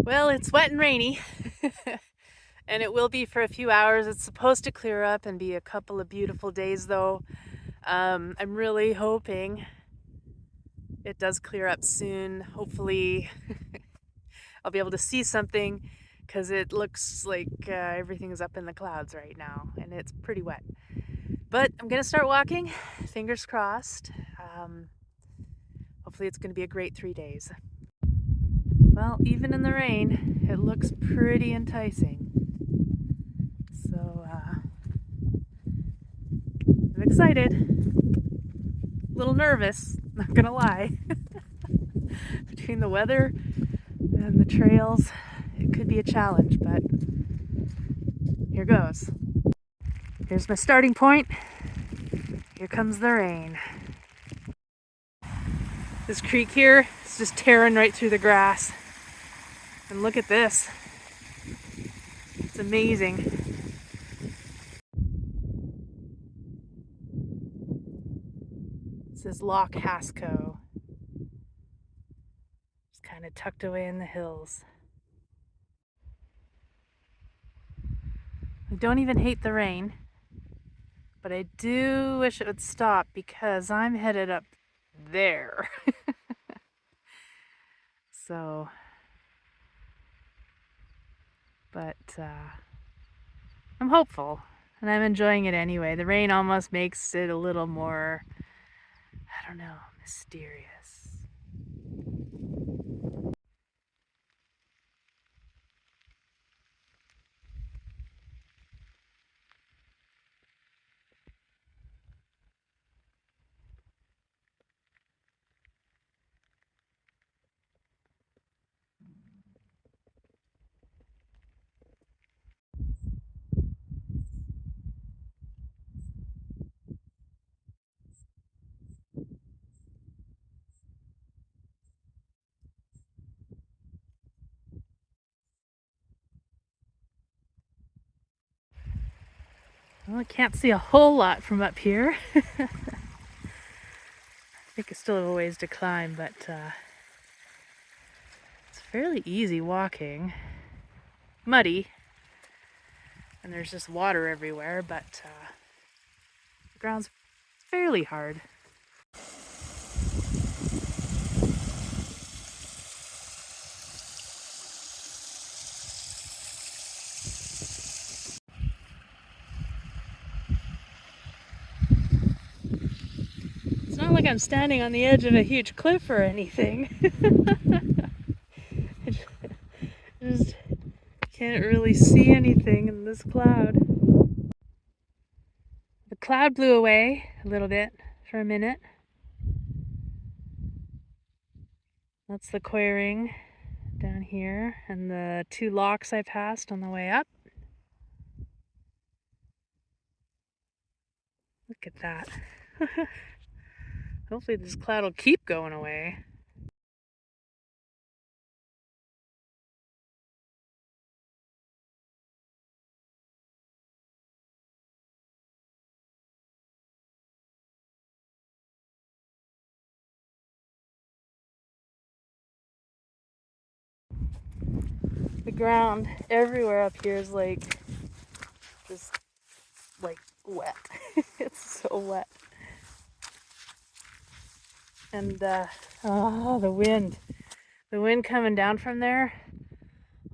Well, it's wet and rainy, and it will be for a few hours. It's supposed to clear up and be a couple of beautiful days, though. I'm really hoping it does clear up soon. Hopefully, I'll be able to see something because it looks like everything is up in the clouds right now, and it's pretty wet. But I'm going to start walking, fingers crossed. Hopefully, it's going to be a great 3 days. Well, even in the rain, it looks pretty enticing. So, I'm excited. A little nervous, not gonna lie. Between the weather and the trails, it could be a challenge, but here goes. Here's my starting point. Here comes the rain. This creek here is just tearing right through the grass. And look at this. It's amazing. This is Loch Hasco. It's kind of tucked away in the hills. I don't even hate the rain, but I do wish it would stop because I'm headed up there. So, but I'm hopeful and I'm enjoying it anyway. The rain almost makes it a little more, I don't know, mysterious. Well, I can't see a whole lot from up here. I think I still have a ways to climb, but it's fairly easy walking. Muddy, and there's just water everywhere, but the ground's fairly hard. It's not like I'm standing on the edge of a huge cliff or anything. I just can't really see anything in this cloud. The cloud blew away a little bit for a minute. That's the clearing down here and the 2 lochs I passed on the way up. Look at that. Hopefully this cloud will keep going away. The ground everywhere up here is like just like wet. It's so wet. And oh, the wind coming down from there,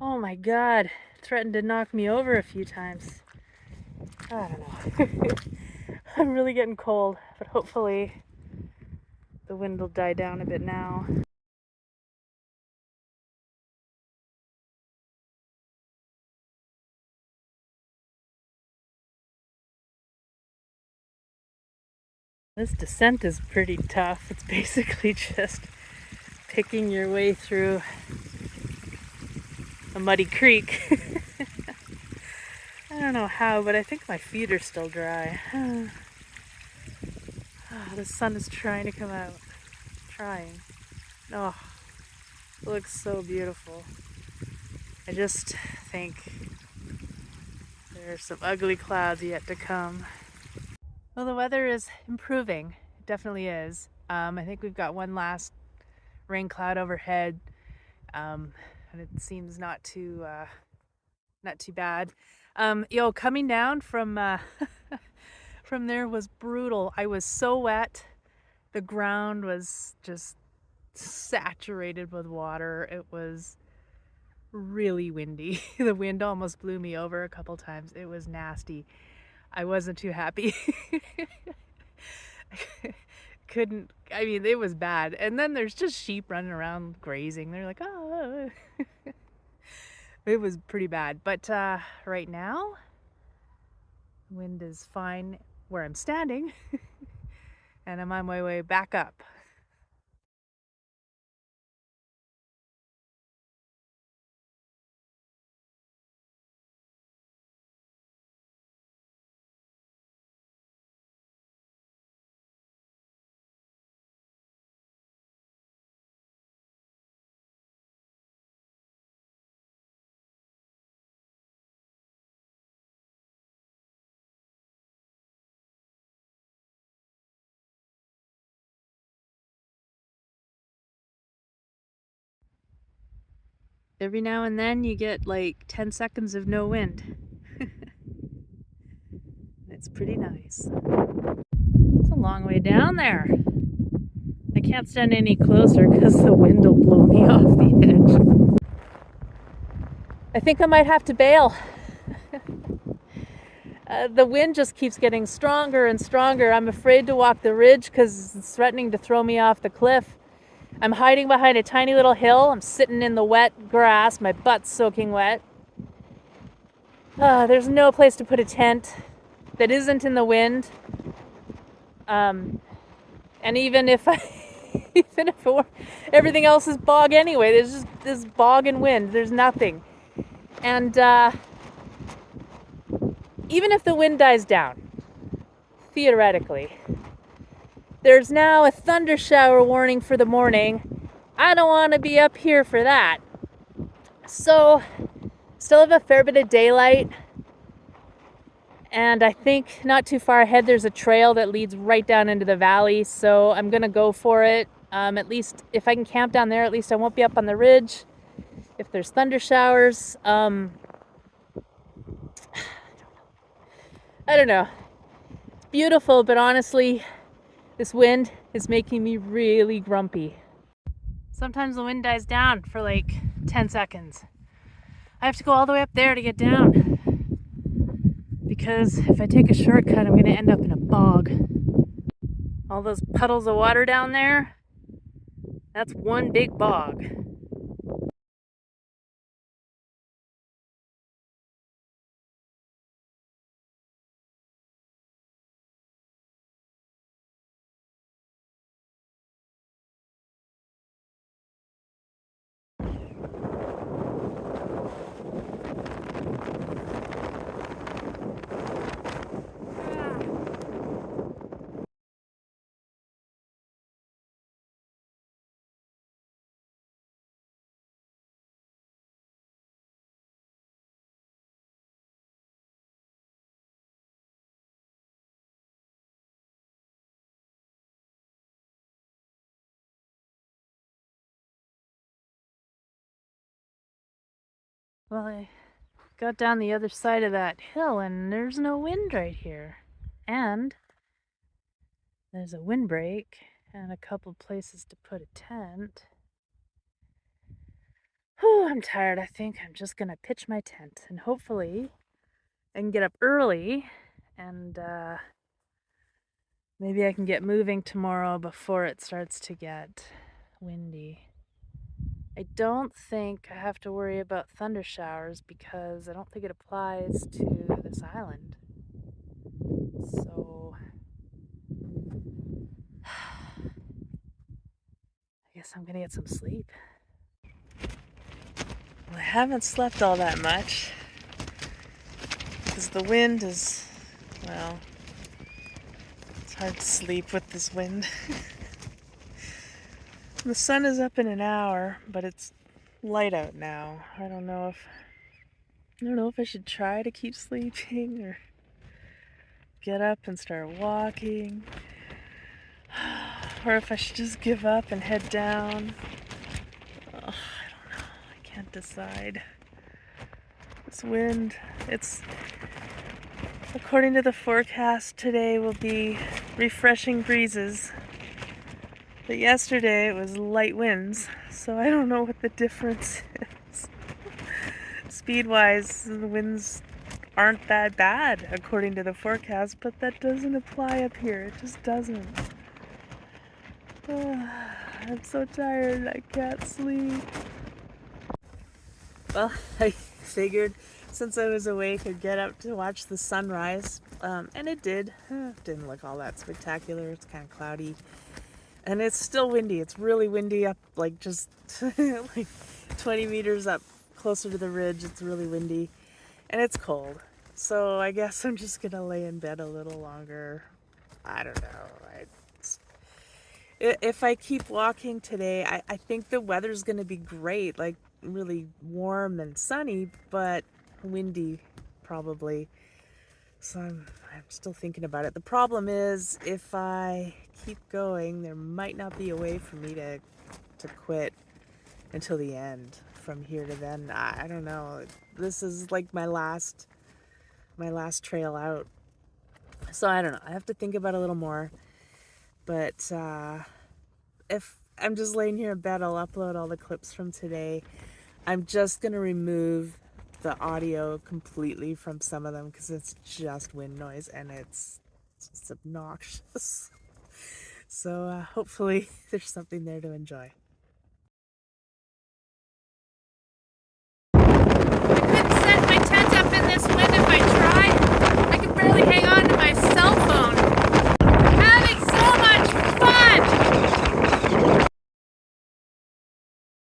oh my god, threatened to knock me over a few times. I don't know. I'm really getting cold, but hopefully the wind will die down a bit now. This descent is pretty tough. It's basically just picking your way through a muddy creek. I don't know how, but I think my feet are still dry. Oh, the sun is trying to come out. Trying. Oh, it looks so beautiful. I just think there are some ugly clouds yet to come. Well, the weather is improving. It definitely is. I think we've got one last rain cloud overhead. And it seems not too bad. Coming down from from there was brutal. I was so wet. The ground was just saturated with water. It was really windy. The wind almost blew me over a couple times. It was nasty. I wasn't too happy. It was bad. And then there's just sheep running around grazing. They're like, oh. It was pretty bad. But right now, the wind is fine where I'm standing. And I'm on my way back up. Every now and then you get like 10 seconds of no wind. It's pretty nice. It's a long way down there. I can't stand any closer because the wind will blow me off the edge. I think I might have to bail. The wind just keeps getting stronger and stronger. I'm afraid to walk the ridge because it's threatening to throw me off the cliff. I'm hiding behind a tiny little hill. I'm sitting in the wet grass. My butt's soaking wet. There's no place to put a tent that isn't in the wind. And even if it were, everything else is bog anyway. There's just this bog and wind. There's nothing. And even if the wind dies down, theoretically, there's now a thunder shower warning for the morning. I don't want to be up here for that. So, still have a fair bit of daylight. And I think not too far ahead there's a trail that leads right down into the valley. So I'm going to go for it. At least if I can camp down there, at least I won't be up on the ridge. If there's thunder showers, I don't know. It's beautiful, but honestly, this wind is making me really grumpy. Sometimes the wind dies down for like 10 seconds. I have to go all the way up there to get down. Because if I take a shortcut, I'm going to end up in a bog. All those puddles of water down there, that's one big bog. Well, I got down the other side of that hill and there's no wind right here. And there's a windbreak and a couple places to put a tent. Whew, I'm tired. I think I'm just gonna pitch my tent and hopefully I can get up early and maybe I can get moving tomorrow before it starts to get windy. I don't think I have to worry about thunder showers because I don't think it applies to this island. So I guess I'm gonna get some sleep. Well, I haven't slept all that much because the wind is, well, it's hard to sleep with this wind. The sun is up in an hour, but it's light out now. I don't know if I should try to keep sleeping or get up and start walking, or if I should just give up and head down. Oh, I don't know. can't decide. This wind, it's, according to the forecast, today will be refreshing breezes. But yesterday it was light winds, so I don't know what the difference is. Speed-wise, the winds aren't that bad according to the forecast, but that doesn't apply up here. It just doesn't. I'm so tired, I can't sleep. Well, I figured since I was awake I'd get up to watch the sunrise, and it did. Didn't look all that spectacular. It's kind of cloudy, and it's still windy. It's really windy up, like just like 20 meters up closer to the ridge. It's really windy, and it's cold. So I guess I'm just gonna lay in bed a little longer. I don't know. If I keep walking today, I think the weather's gonna be great, like really warm and sunny, but windy probably. So I'm still thinking about it. The problem is if I keep going, there might not be a way for me to quit until the end. From here to then, I don't know. This is like my last trail out. So I don't know. I have to think about it a little more. But if I'm just laying here in bed, I'll upload all the clips from today. I'm just going to remove the audio completely from some of them because it's just wind noise and it's just obnoxious. So hopefully there's something there to enjoy.